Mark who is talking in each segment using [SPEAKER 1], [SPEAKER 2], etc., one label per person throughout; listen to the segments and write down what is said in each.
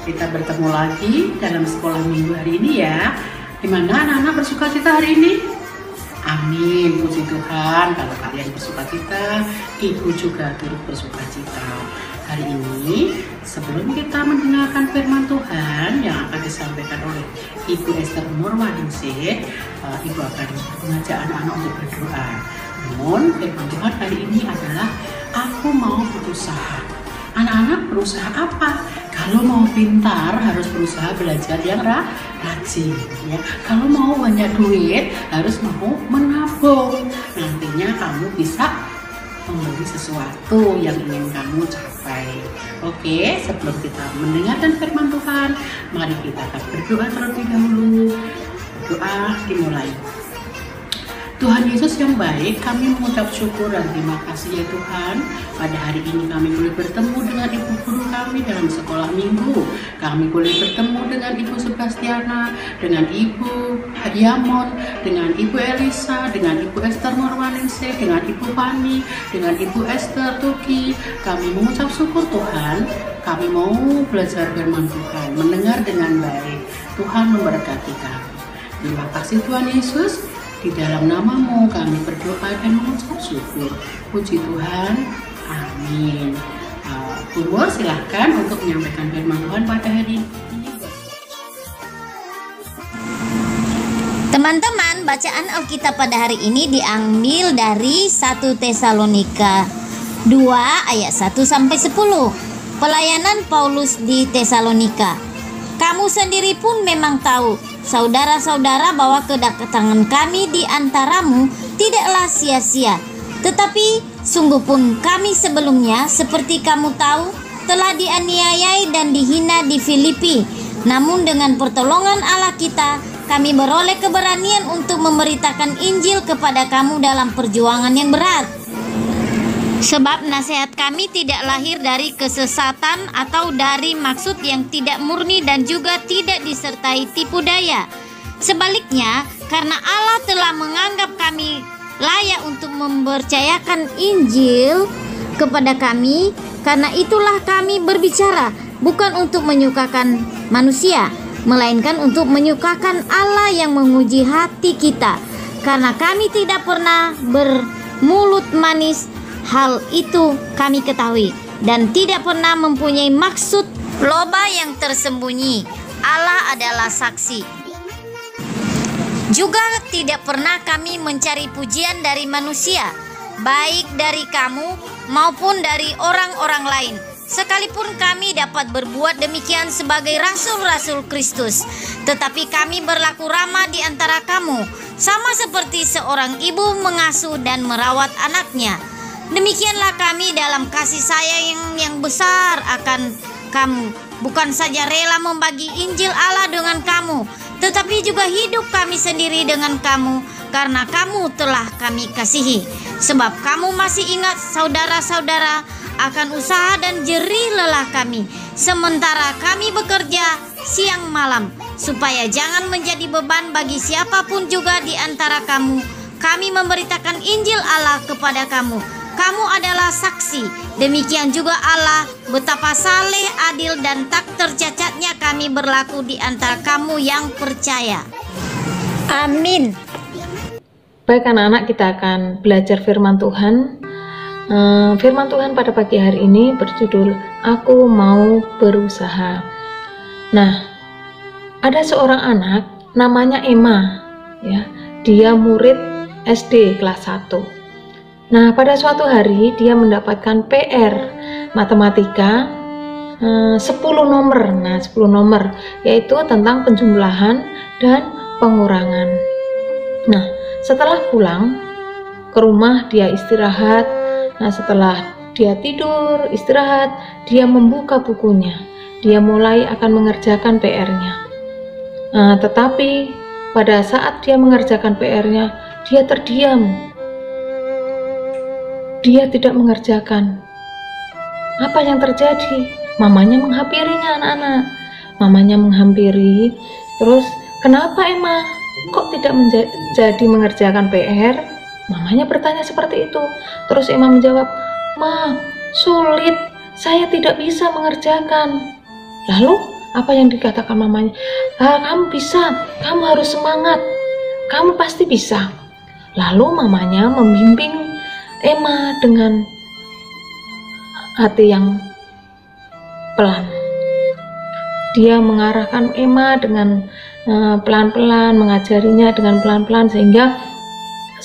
[SPEAKER 1] Kita bertemu lagi dalam sekolah minggu hari ini ya. Gimana anak-anak bersukacita hari ini? Amin, puji Tuhan. Kalau kalian bersukacita, Ibu juga turut bersukacita. Hari ini, sebelum kita mendengarkan firman Tuhan yang akan disampaikan oleh Ibu Esther Nurwaningsih, Ibu akan mengajak anak-anak untuk berdoa. Namun, firman Tuhan hari ini adalah aku mau berusaha. Anak-anak berusaha apa? Kalau mau pintar harus berusaha belajar yang rajin ya. Kalau mau banyak duit harus mau menabung. Nantinya kamu bisa membeli sesuatu yang ingin kamu capai. Oke, sebelum kita mendengarkan firman Tuhan, mari kita akan berdoa terlebih dahulu. Doa dimulai. Tuhan Yesus yang baik, kami mengucap syukur dan terima kasih ya Tuhan. Pada hari ini kami boleh bertemu dengan Ibu Guru kami dalam sekolah minggu. Kami boleh bertemu dengan Ibu Sebastiana, dengan Ibu Yamon, dengan Ibu Elisa, dengan Ibu Esther Nurwaningsih, dengan Ibu Fani, dengan Ibu Esther Tuki. Kami mengucap syukur Tuhan. Kami mau belajar firman Tuhan, mendengar dengan baik. Tuhan memberkati kami. Terima kasih Tuhan Yesus. Di dalam nama-Mu kami berdoa dan mengucap syukur. Puji Tuhan. Amin. Bu, silahkan untuk menyampaikan firman Tuhan pada hari ini.
[SPEAKER 2] Teman-teman, bacaan Alkitab pada hari ini diambil dari 1 Tesalonika 2 ayat 1 sampai 10. Pelayanan Paulus di Tesalonika. Kamu sendiri pun memang tahu, saudara-saudara, bahwa kedatangan kami di antaramu tidaklah sia-sia. Tetapi sungguh pun kami sebelumnya, seperti kamu tahu, telah dianiayai dan dihina di Filipi. Namun dengan pertolongan Allah kita, kami beroleh keberanian untuk memberitakan Injil kepada kamu dalam perjuangan yang berat. Sebab nasihat kami tidak lahir dari kesesatan atau dari maksud yang tidak murni dan juga tidak disertai tipu daya. Sebaliknya, karena Allah telah menganggap kami layak untuk mempercayakan Injil kepada kami, karena itulah kami berbicara, bukan untuk menyukakan manusia, melainkan untuk menyukakan Allah yang menguji hati kita. Karena kami tidak pernah bermulut manis, hal itu kami ketahui, dan tidak pernah mempunyai maksud loba yang tersembunyi. Allah adalah saksi. Juga tidak pernah kami mencari pujian dari manusia, baik dari kamu maupun dari orang-orang lain. Sekalipun kami dapat berbuat demikian sebagai rasul-rasul Kristus, tetapi kami berlaku ramah di antara kamu, sama seperti seorang ibu mengasuh dan merawat anaknya. Demikianlah kami dalam kasih sayang yang besar akan kamu. Bukan saja rela membagi Injil Allah dengan kamu, tetapi juga hidup kami sendiri dengan kamu, karena kamu telah kami kasihi. Sebab kamu masih ingat, saudara-saudara, akan usaha dan jerih lelah kami, sementara kami bekerja siang malam, supaya jangan menjadi beban bagi siapapun juga di antara kamu. Kami memberitakan Injil Allah kepada kamu. Kamu adalah saksi, demikian juga Allah, betapa saleh, adil, dan tak tercacatnya kami berlaku di antara kamu yang percaya. Amin.
[SPEAKER 3] Baik anak-anak, kita akan belajar firman Tuhan. Firman Tuhan pada pagi hari ini berjudul Aku Mau Berusaha. Nah, ada seorang anak namanya Emma, ya. Dia murid SD kelas 1. Nah, pada suatu hari dia mendapatkan PR matematika 10 nomor. Nah, 10 nomor yaitu tentang penjumlahan dan pengurangan. Nah, setelah pulang ke rumah dia istirahat. Nah, setelah dia tidur, istirahat, dia membuka bukunya. Dia mulai akan mengerjakan PR-nya. Nah, tetapi pada saat dia mengerjakan PR-nya, dia terdiam. Dia tidak mengerjakan. Apa yang terjadi? Mamanya menghampirinya anak-anak. Mamanya menghampiri. Terus, kenapa Emma? Kok tidak jadi mengerjakan PR? Mamanya bertanya seperti itu. Terus Emma menjawab, Ma, sulit. Saya tidak bisa mengerjakan. Lalu, Apa yang dikatakan mamanya? Kamu bisa, kamu harus semangat, kamu pasti bisa. Lalu mamanya membimbing Emma dengan hati yang pelan. Dia mengarahkan Emma dengan pelan-pelan, mengajarinya dengan pelan-pelan sehingga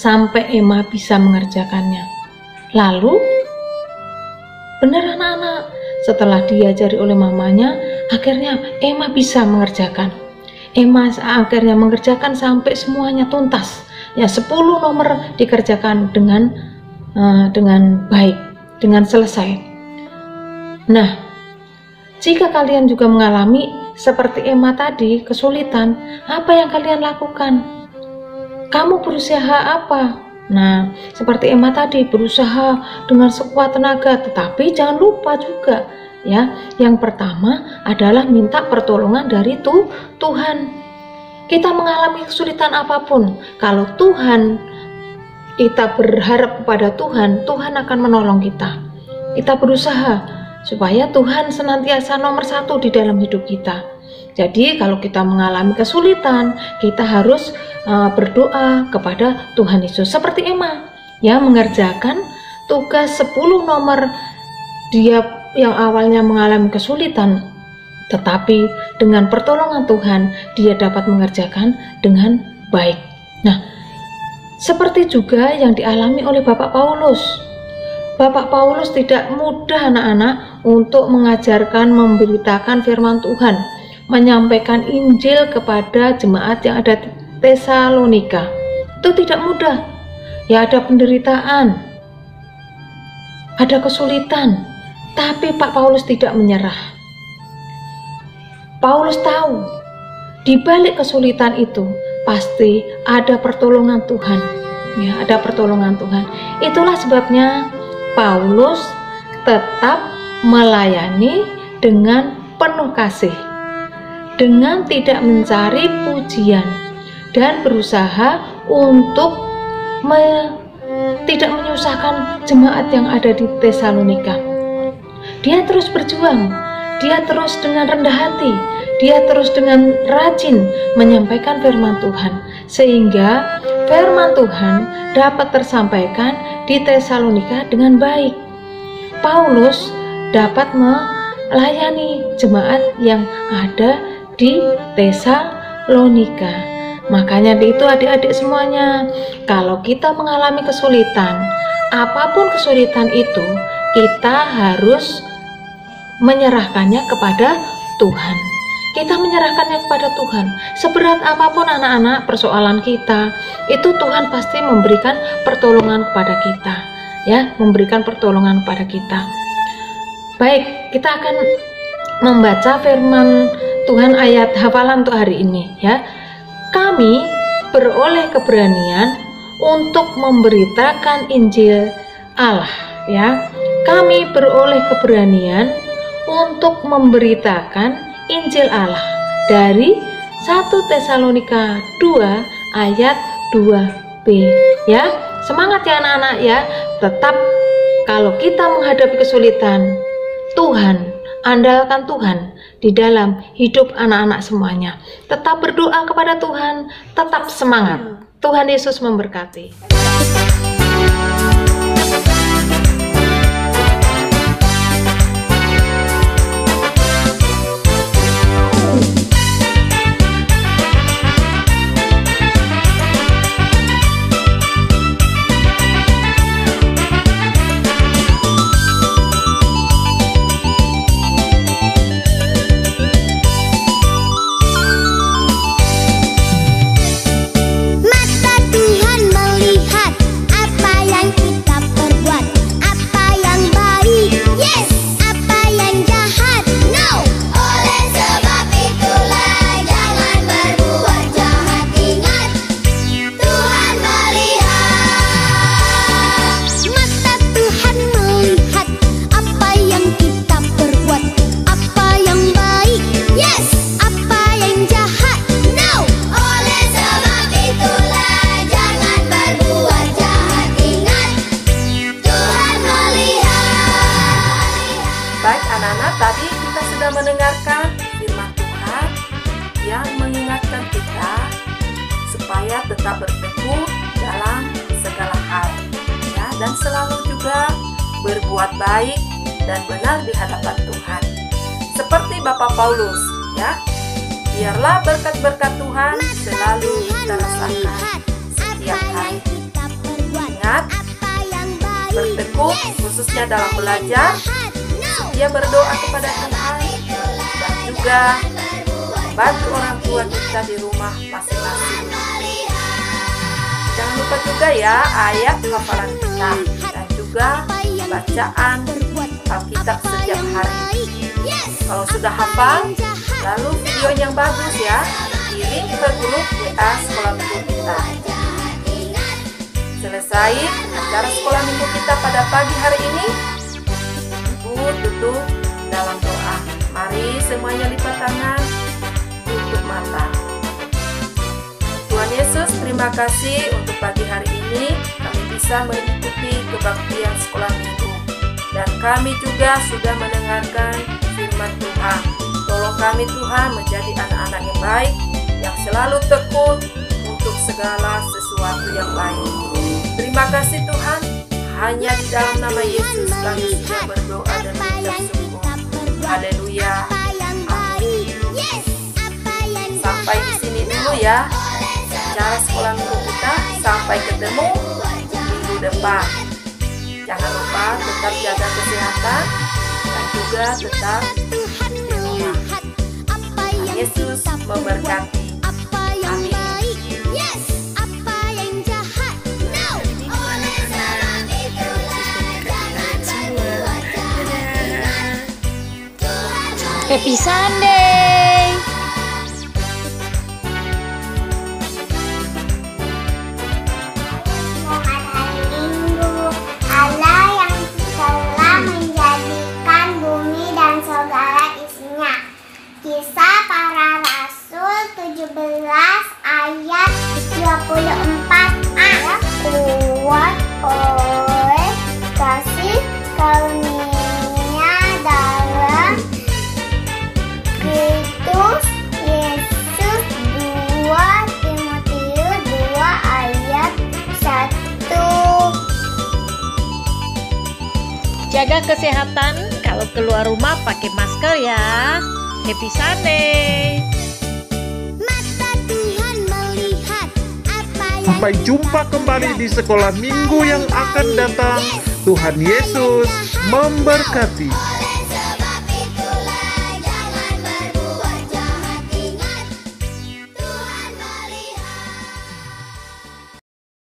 [SPEAKER 3] sampai Emma bisa mengerjakannya. Lalu benar anak-anak, setelah diajari oleh mamanya, akhirnya Emma bisa mengerjakan. Emma akhirnya mengerjakan sampai semuanya tuntas. Ya, 10 nomor dikerjakan dengan baik, dengan selesai. Nah, jika kalian juga mengalami seperti Emma tadi, kesulitan, apa yang kalian lakukan? Kamu berusaha apa? Nah, seperti Emma tadi, berusaha dengan sekuat tenaga, tetapi jangan lupa juga ya, yang pertama adalah minta pertolongan dari Tuhan. Kita mengalami kesulitan apapun, kalau kita berharap kepada Tuhan, Tuhan akan menolong kita. Kita berusaha supaya Tuhan senantiasa nomor 1 di dalam hidup kita. Jadi kalau kita mengalami kesulitan, kita harus berdoa kepada Tuhan Yesus. Seperti Emma, ya, mengerjakan tugas 10 nomor. Dia yang awalnya mengalami kesulitan, tetapi dengan pertolongan Tuhan, dia dapat mengerjakan dengan baik. Nah, seperti juga yang dialami oleh Bapak Paulus. Bapak Paulus tidak mudah anak-anak untuk mengajarkan, memberitakan firman Tuhan, menyampaikan Injil kepada jemaat yang ada di Tesalonika. Itu tidak mudah. Ya, ada penderitaan, ada kesulitan, tapi Pak Paulus tidak menyerah. Paulus tahu di balik kesulitan itu pasti ada pertolongan Tuhan. Ya, ada pertolongan Tuhan. Itulah sebabnya Paulus tetap melayani dengan penuh kasih, dengan tidak mencari pujian, dan berusaha untuk tidak menyusahkan jemaat yang ada di Tesalonika. Dia terus berjuang, dia terus dengan rendah hati, dia terus dengan rajin menyampaikan firman Tuhan, sehingga firman Tuhan dapat tersampaikan di Tesalonika dengan baik. Paulus dapat melayani jemaat yang ada di Tesalonika. Makanya itu adik-adik semuanya, kalau kita mengalami kesulitan, apapun kesulitan itu, kita harus menyerahkannya kepada Tuhan. Kita menyerahkannya kepada Tuhan. Seberat apapun anak-anak persoalan kita, itu Tuhan pasti memberikan pertolongan kepada kita, ya, memberikan pertolongan kepada kita. Baik, kita akan membaca firman Tuhan ayat hafalan untuk hari ini, ya. Kami beroleh keberanian untuk memberitakan Injil Allah, ya. Kami beroleh keberanian untuk memberitakan Injil Allah dari 1 Tesalonika 2 ayat 2b, ya. Semangat ya anak-anak ya. Tetap kalau kita menghadapi kesulitan, Tuhan, andalkan Tuhan di dalam hidup anak-anak semuanya. Tetap berdoa kepada Tuhan, tetap semangat. Tuhan Yesus memberkati.
[SPEAKER 4] Mata Tuhan melihat supaya tetap berteguh dalam segala hal, ya, dan selalu juga berbuat baik dan benar di hadapan Tuhan. Seperti Bapak Paulus, ya. Biarlah berkat-berkat Tuhan selalu kita rasakan setiap hari. Ingat, bertekuk khususnya dalam belajar, dia berdoa kepada Tuhan, dan juga membantu orang tua kita di rumah masing-masing. Jangan lupa juga ya ayat hafalan kita dan juga bacaan Alkitab setiap hari. Kalau sudah hafal, lalu video yang bagus ya, kirim ke grup WA sekolah minggu kita. Selesai acara sekolah minggu kita pada pagi hari ini, Ibu tutup dalam doa. Mari semuanya lipat tangan, tutup mata. Tuhan Yesus, terima kasih untuk pagi hari ini kami bisa mengikuti kebaktian sekolah minggu. Dan kami juga sudah mendengarkan firman Tuhan. Tolong kami Tuhan menjadi anak-anak yang baik, yang selalu tekun untuk segala sesuatu yang baik. Terima kasih Tuhan, hanya di dalam nama Yesus kami sudah berdoa dan mengucap syukur. Haleluya. Amin. Sampai di sini dulu ya acara sekolah minggu kita. Sampai ketemu minggu depan. Jangan lupa tetap jaga kesehatan dan juga tetap di rumah. Yesus memberkati. Amin.
[SPEAKER 2] Happy Sunday.
[SPEAKER 5] Selamat hari Minggu. Allah yang telah menjadikan bumi dan segala isinya. Kisah Para Rasul 17 ayat 24a. Kuat oleh kasih karunia dalam Kristus Yesus. 2 Timotius 2 ayat 1.
[SPEAKER 6] Jaga kesehatan, kalau keluar rumah pakai masker ya. Happy Sunday.
[SPEAKER 7] Sampai jumpa kembali di sekolah minggu yang akan datang. Tuhan Yesus memberkati.